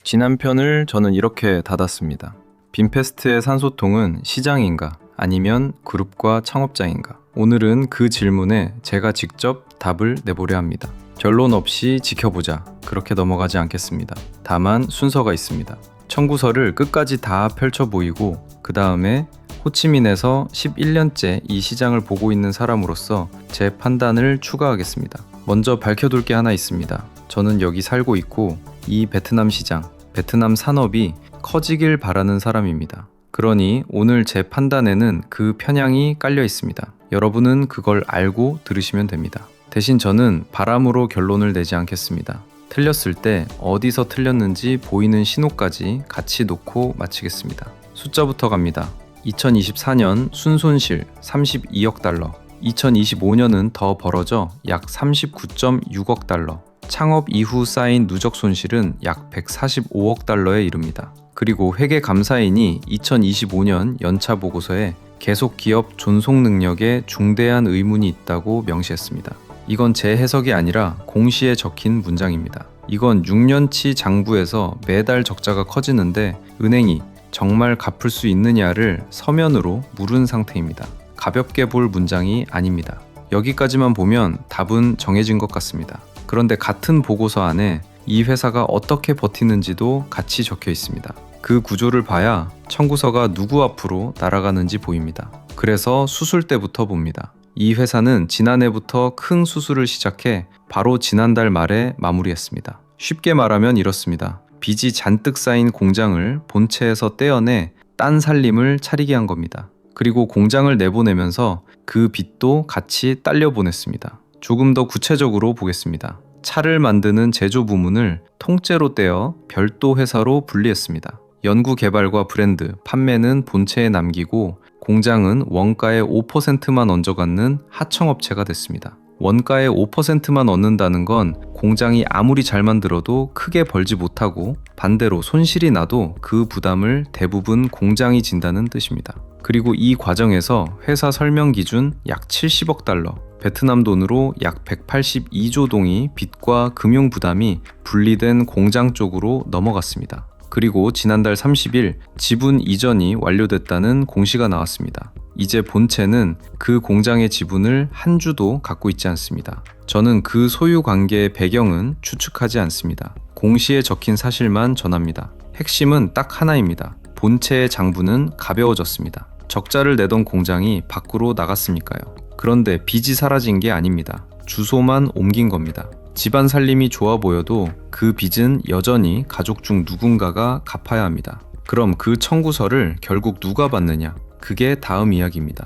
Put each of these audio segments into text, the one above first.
지난 편을 저는 이렇게 닫았습니다. 빔페스트의 산소통은 시장인가 아니면 그룹과 창업자인가? 오늘은 그 질문에 제가 직접 답을 내보려 합니다. 결론 없이 지켜보자. 그렇게 넘어가지 않겠습니다. 다만 순서가 있습니다. 청구서를 끝까지 다 펼쳐 보이고 그 다음에 호치민에서 11년째 이 시장을 보고 있는 사람으로서 제 판단을 추가하겠습니다. 먼저 밝혀둘 게 하나 있습니다. 저는 여기 살고 있고 이 베트남 시장, 베트남 산업이 커지길 바라는 사람입니다. 그러니 오늘 제 판단에는 그 편향이 깔려 있습니다. 여러분은 그걸 알고 들으시면 됩니다. 대신 저는 바람으로 결론을 내지 않겠습니다. 틀렸을 때 어디서 틀렸는지 보이는 신호까지 같이 놓고 마치겠습니다. 숫자부터 갑니다. 2024년 순손실 32억 달러, 2025년은 더 벌어져 약 39.6억 달러, 창업 이후 쌓인 누적 손실은 약 145억 달러에 이릅니다. 그리고 회계감사인이 2025년 연차 보고서에 계속 기업 존속 능력에 중대한 의문이 있다고 명시했습니다. 이건 제 해석이 아니라 공시에 적힌 문장입니다. 이건 6년치 장부에서 매달 적자가 커지는데 은행이 정말 갚을 수 있느냐를 서면으로 물은 상태입니다. 가볍게 볼 문장이 아닙니다. 여기까지만 보면 답은 정해진 것 같습니다. 그런데 같은 보고서 안에 이 회사가 어떻게 버티는지도 같이 적혀 있습니다. 그 구조를 봐야 청구서가 누구 앞으로 날아가는지 보입니다. 그래서 수술 때부터 봅니다. 이 회사는 지난해부터 큰 수술을 시작해 바로 지난달 말에 마무리했습니다. 쉽게 말하면 이렇습니다. 빚이 잔뜩 쌓인 공장을 본체에서 떼어내 딴 살림을 차리게 한 겁니다. 그리고 공장을 내보내면서 그 빚도 같이 딸려 보냈습니다. 조금 더 구체적으로 보겠습니다. 차를 만드는 제조 부문을 통째로 떼어 별도 회사로 분리했습니다. 연구 개발과 브랜드, 판매는 본체에 남기고 공장은 원가의 5%만 얹어갖는 하청업체가 됐습니다. 원가의 5%만 얻는다는 건 공장이 아무리 잘 만들어도 크게 벌지 못하고 반대로 손실이 나도 그 부담을 대부분 공장이 진다는 뜻입니다. 그리고 이 과정에서 회사 설명 기준 약 70억 달러, 베트남 돈으로 약 182조 동이 빚과 금융 부담이 분리된 공장 쪽으로 넘어갔습니다. 그리고 지난달 30일 지분 이전이 완료됐다는 공시가 나왔습니다. 이제 본체는 그 공장의 지분을 한 주도 갖고 있지 않습니다. 저는 그 소유 관계의 배경은 추측하지 않습니다. 공시에 적힌 사실만 전합니다. 핵심은 딱 하나입니다. 본체의 장부는 가벼워졌습니다. 적자를 내던 공장이 밖으로 나갔으니까요. 그런데 빚이 사라진 게 아닙니다. 주소만 옮긴 겁니다. 집안 살림이 좋아 보여도 그 빚은 여전히 가족 중 누군가가 갚아야 합니다. 그럼 그 청구서를 결국 누가 받느냐? 그게 다음 이야기입니다.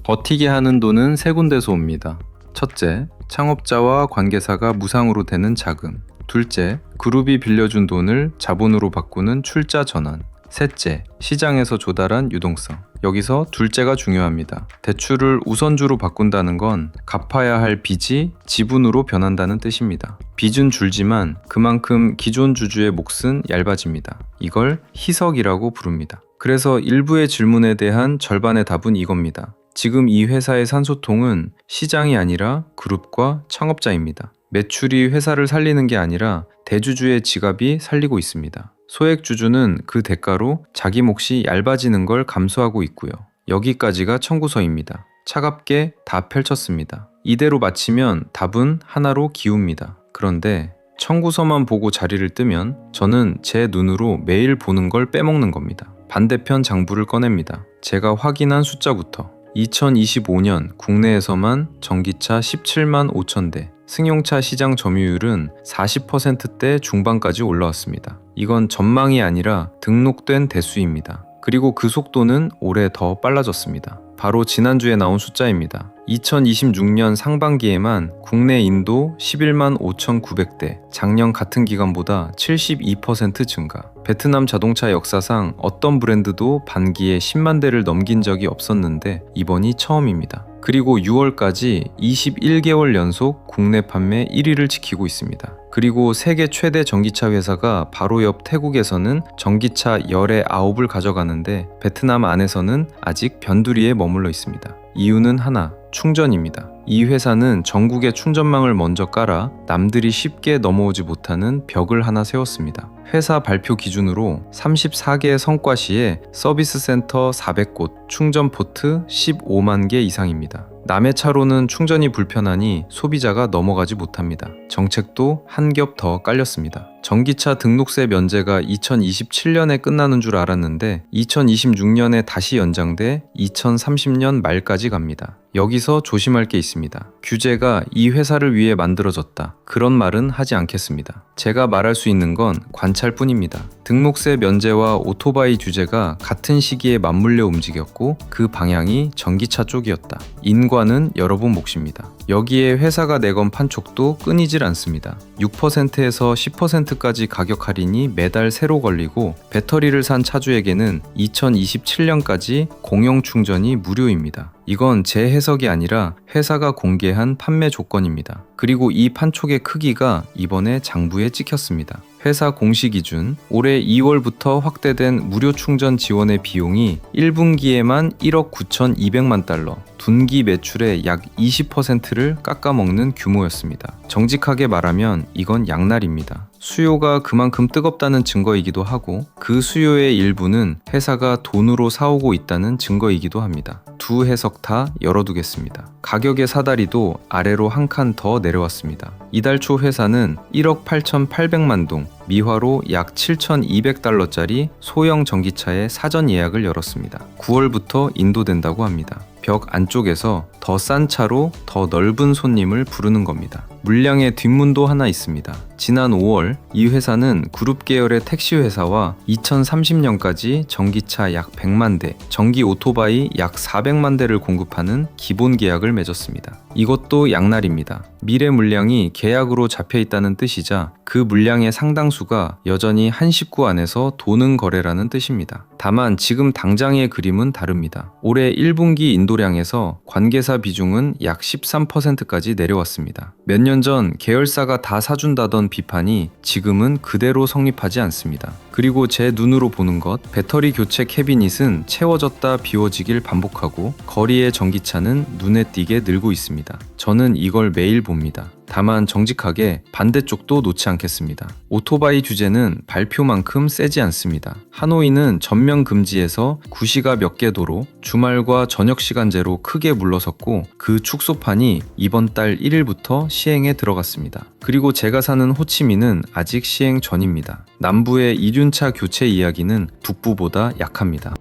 버티게 하는 돈은 세 군데서 옵니다. 첫째, 창업자와 관계사가 무상으로 되는 자금. 둘째, 그룹이 빌려준 돈을 자본으로 바꾸는 출자 전환. 셋째, 시장에서 조달한 유동성. 여기서 둘째가 중요합니다. 대출을 우선주로 바꾼다는 건 갚아야 할 빚이 지분으로 변한다는 뜻입니다. 빚은 줄지만 그만큼 기존 주주의 몫은 얇아집니다. 이걸 희석이라고 부릅니다. 그래서 일부의 질문에 대한 절반의 답은 이겁니다. 지금 이 회사의 산소통은 시장이 아니라 그룹과 창업자입니다. 매출이 회사를 살리는 게 아니라 대주주의 지갑이 살리고 있습니다. 소액주주는 그 대가로 자기 몫이 얇아지는 걸 감수하고 있고요. 여기까지가 청구서입니다. 차갑게 다 펼쳤습니다. 이대로 마치면 답은 하나로 기웁니다. 그런데 청구서만 보고 자리를 뜨면 저는 제 눈으로 매일 보는 걸 빼먹는 겁니다. 반대편 장부를 꺼냅니다. 제가 확인한 숫자부터 2025년 국내에서만 전기차 17만 5천 대, 승용차 시장 점유율은 40%대 중반까지 올라왔습니다. 이건 전망이 아니라 등록된 대수입니다. 그리고 그 속도는 올해 더 빨라졌습니다. 바로 지난주에 나온 숫자입니다. 2026년 상반기에만 국내 인도 11만 5,900대, 작년 같은 기간보다 72% 증가. 베트남 자동차 역사상 어떤 브랜드도 반기에 10만 대를 넘긴 적이 없었는데 이번이 처음입니다. 그리고 6월까지 21개월 연속 국내 판매 1위를 지키고 있습니다. 그리고 세계 최대 전기차 회사가 바로 옆 태국에서는 전기차 열의 9을 가져가는데 베트남 안에서는 아직 변두리에 머물러 있습니다. 이유는 하나, 충전입니다. 이 회사는 전국에 충전망을 먼저 깔아 남들이 쉽게 넘어오지 못하는 벽을 하나 세웠습니다. 회사 발표 기준으로 34개의 성과 시에 서비스 센터 400곳, 충전 포트 15만 개 이상입니다. 남의 차로는 충전이 불편하니 소비자가 넘어가지 못합니다. 정책도 한 겹 더 깔렸습니다. 전기차 등록세 면제가 2027년에 끝나는 줄 알았는데 2026년에 다시 연장돼 2030년 말까지 갑니다. 여기서 조심할 게 있습니다. 규제가 이 회사를 위해 만들어졌다. 그런 말은 하지 않겠습니다. 제가 말할 수 있는 건 관찰뿐입니다. 등록세 면제와 오토바이 규제가 같은 시기에 맞물려 움직였고 그 방향이 전기차 쪽이었다. 인과는 여러분 몫입니다. 여기에 회사가 내건 판촉도 끊이질 않습니다. 6%에서 10%까지 가격 할인이 매달 새로 걸리고 배터리를 산 차주에게는 2027년까지 공용 충전이 무료입니다. 이건 제 해석이 아니라 회사가 공개한 판매 조건입니다. 그리고 이 판촉의 크기가 이번에 장부에 찍혔습니다. 회사 공시 기준 올해 2월부터 확대된 무료 충전 지원의 비용이 1분기에만 1억 9,200만 달러, 분기 매출의 약 20%를 깎아먹는 규모였습니다. 정직하게 말하면 이건 양날입니다. 수요가 그만큼 뜨겁다는 증거이기도 하고 그 수요의 일부는 회사가 돈으로 사오고 있다는 증거이기도 합니다. 두 해석 다 열어두겠습니다. 가격의 사다리도 아래로 한 칸 더 내려왔습니다. 이달 초 회사는 1억 8,800만 동, 미화로 약 7,200달러짜리 소형 전기차의 사전 예약을 열었습니다. 9월부터 인도된다고 합니다. 벽 안쪽에서 더 싼 차로 더 넓은 손님을 부르는 겁니다. 물량의 뒷문도 하나 있습니다. 지난 5월 이 회사는 그룹 계열의 택시 회사와 2030년까지 전기차 약 100만 대, 전기 오토바이 약 400만 대를 공급하는 기본 계약을 맺었습니다. 이것도 양날입니다. 미래 물량이 계약으로 잡혀 있다는 뜻이자 그 물량의 상당수가 여전히 한 식구 안에서 도는 거래라는 뜻입니다. 다만 지금 당장의 그림은 다릅니다. 올해 1분기 인도량에서 관계사 비중은 약 13%까지 내려왔습니다. 몇 년 전 계열사가 다 사준다던 비판이 지금은 그대로 성립하지 않습니다. 그리고 제 눈으로 보는 것, 배터리 교체 캐비닛은 채워졌다 비워지길 반복하고 거리의 전기차는 눈에 띄게 늘고 있습니다. 저는 이걸 매일 봅니다. 다만 정직하게 반대쪽도 놓지 않겠습니다. 오토바이 규제는 발표만큼 세지 않습니다. 하노이는 전면 금지에서 구시가 몇 개 도로, 주말과 저녁 시간제로 크게 물러섰고 그 축소판이 이번 달 1일부터 시행에 들어갔습니다. 그리고 제가 사는 호치민은 아직 시행 전입니다. 남부의 이륜차 교체 이야기는 북부보다 약합니다.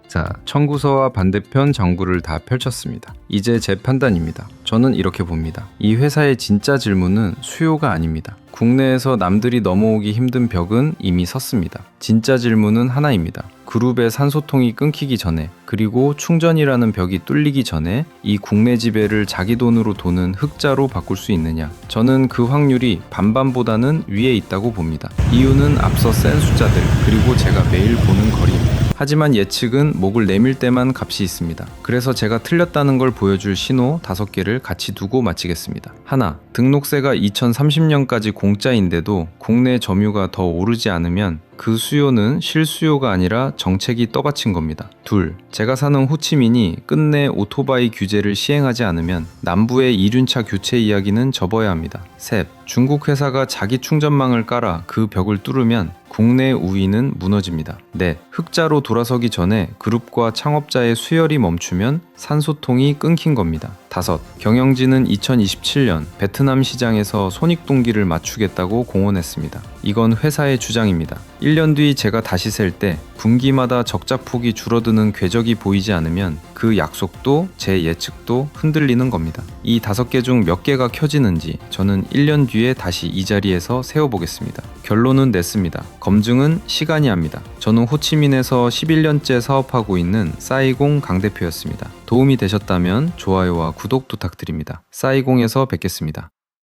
자, 청구서와 반대편 정구를 다 펼쳤습니다. 이제 제 판단입니다. 저는 이렇게 봅니다. 이 회사의 진짜 질문은 수요가 아닙니다. 국내에서 남들이 넘어오기 힘든 벽은 이미 섰습니다. 진짜 질문은 하나입니다. 그룹의 산소통이 끊기기 전에, 그리고 충전이라는 벽이 뚫리기 전에 이 국내 지배를 자기 돈으로 도는 흑자로 바꿀 수 있느냐. 저는 그 확률이 반반보다는 위에 있다고 봅니다. 이유는 앞서 센 숫자들, 그리고 제가 매일 보는 거리입니다. 하지만 예측은 목을 내밀 때만 값이 있습니다. 그래서 제가 틀렸다는 걸 보여줄 신호 5개를 같이 두고 마치겠습니다. 하나, 등록세가 2030년까지 공짜인데도 국내 점유가 더 오르지 않으면 그 수요는 실수요가 아니라 정책이 떠받친 겁니다. 둘, 제가 사는 호치민이 끝내 오토바이 규제를 시행하지 않으면 남부의 이륜차 교체 이야기는 접어야 합니다. 셋, 중국 회사가 자기 충전망을 깔아 그 벽을 뚫으면 국내 우위는 무너집니다. 넷, 흑자로 돌아서기 전에 그룹과 창업자의 수혈이 멈추면 산소통이 끊긴 겁니다. 다섯, 경영진은 2027년 베트남 시장에서 손익동기를 맞추겠다고 공언했습니다. 이건 회사의 주장입니다. 1년 뒤 제가 다시 셀 때 분기마다 적자폭이 줄어드는 궤적이 보이지 않으면 그 약속도 제 예측도 흔들리는 겁니다. 이 5개 중 몇 개가 켜지는지 저는 1년 뒤에 다시 이 자리에서 세워보겠습니다. 결론은 냈습니다. 검증은 시간이 합니다. 저는 호치민에서 11년째 사업하고 있는 싸이공 강 대표였습니다. 도움이 되셨다면 좋아요와 구독 부탁드립니다. 싸이공에서 뵙겠습니다.